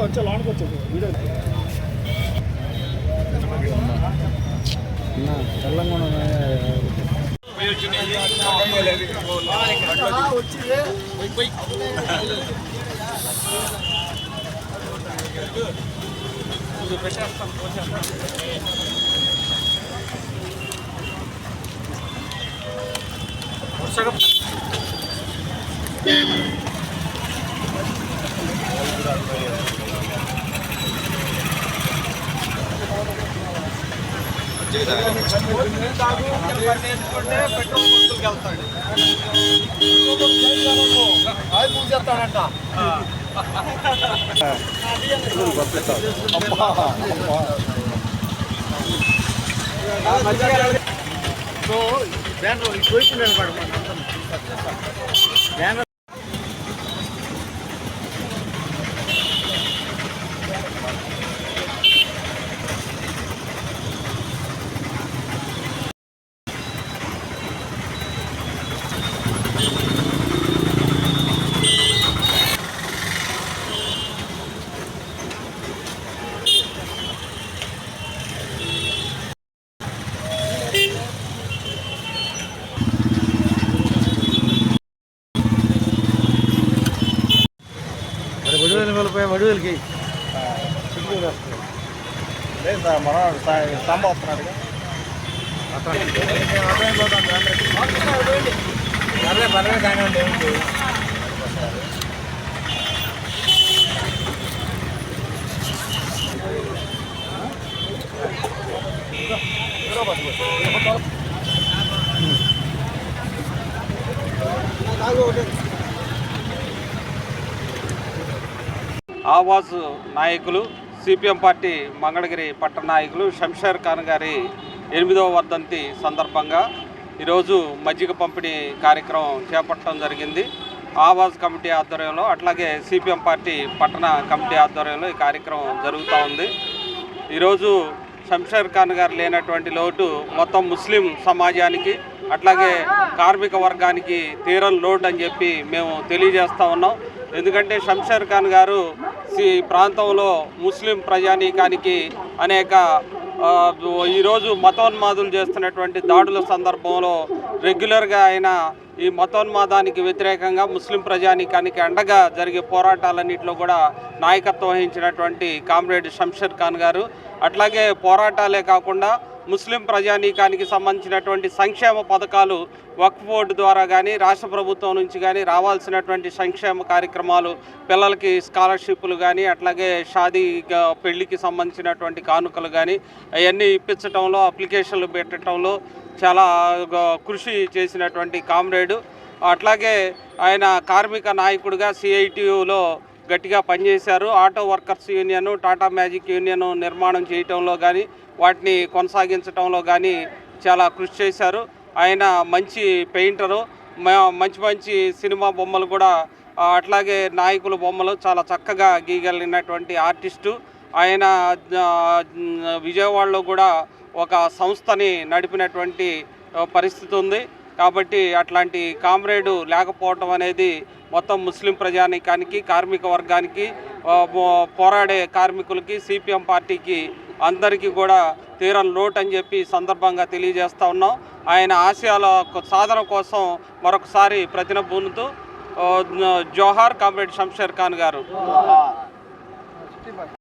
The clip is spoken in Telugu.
వచ్చే లోనికి వచ్చేది వీడియో తెలంగాణ చేస్తాడంట వడివేలకి లేదు సార్ మనవాడు సాంబ వస్తున్నాడుగా పర్లేదు కానివ్వండి ఏమిటి ఆవాజ్ నాయకులు సిపిఎం పార్టీ మంగళగిరి పట్టణ నాయకులు శంషేర్ ఖాన్ గారి 8వ వర్ధంతి సందర్భంగా ఈరోజు మజ్జిగ పంపిణీ కార్యక్రమం చేపట్టడం జరిగింది. ఆవాజ్ కమిటీ ఆధ్వర్యంలో అట్లాగే సిపిఎం పార్టీ పట్టణ కమిటీ ఆధ్వర్యంలో ఈ కార్యక్రమం జరుగుతూ ఉంది. ఈరోజు శంషేర్ ఖాన్ గారు లేనటువంటి లోటు మొత్తం ముస్లిం సమాజానికి అట్లాగే కార్మిక వర్గానికి తీరని లోటు అని చెప్పి మేము తెలియజేస్తూ ఉన్నాం. ఎందుకంటే శంషేర్ ఖాన్ గారు ఈ ప్రాంతంలో ముస్లిం ప్రజానీకానికి అనేక ఈరోజు మతోన్మాదులు చేస్తున్నటువంటి దాడుల సందర్భంలో రెగ్యులర్గా ఆయన ఈ మతోన్మాదానికి వ్యతిరేకంగా ముస్లిం ప్రజానీకానికి అండగా జరిగే పోరాటాలన్నింటిలో కూడా నాయకత్వం వహించినటువంటి కామ్రేడ్ శంషేర్ ఖాన్ గారు. అట్లాగే పోరాటాలే కాకుండా ముస్లిం ప్రజానీకానికి సంబంధించినటువంటి సంక్షేమ పథకాలు వక్ఫ్ బోర్డు ద్వారా కానీ రాష్ట్ర ప్రభుత్వం నుంచి కానీ రావాల్సినటువంటి సంక్షేమ కార్యక్రమాలు, పిల్లలకి స్కాలర్షిప్లు కానీ అట్లాగే షాదీ పెళ్లికి సంబంధించినటువంటి కానుకలు కానీ అవన్నీ ఇప్పించడంలో అప్లికేషన్లు పెట్టడంలో చాలా కృషి చేసినటువంటి కామ్రేడు. అట్లాగే ఆయన కార్మిక నాయకుడిగా సిఐటియులో గట్టిగా పనిచేశారు. Auto workers union, Tata magic union నిర్మాణం చేయటంలో కానీ వాటిని కొనసాగించడంలో కానీ చాలా కృషి చేశారు. ఆయన మంచి పెయింటరు, మంచి మంచి సినిమా బొమ్మలు కూడా అట్లాగే నాయకుల బొమ్మలు చాలా చక్కగా గీయగలిగినటువంటి ఆర్టిస్టు. ఆయన విజయవాడలో కూడా ఒక సంస్థని నడిపినటువంటి పరిస్థితి ఉంది. కాబట్టి అట్లాంటి కామ్రేడు లేకపోవటం అనేది మొత్తం ముస్లిం ప్రజానీకానికి, కార్మిక వర్గానికి, పోరాడే కార్మికులకి, సిపిఎం పార్టీకి అందరికీ కూడా తీరని లోటు అని చెప్పి సందర్భంగా తెలియజేస్తూ ఉన్నాం. ఆయన ఆశయాల సాధన కోసం మరొకసారి ప్రతినబూనుతూ జోహార్ కామ్రేడ్ శంషేర్ ఖాన్ గారు.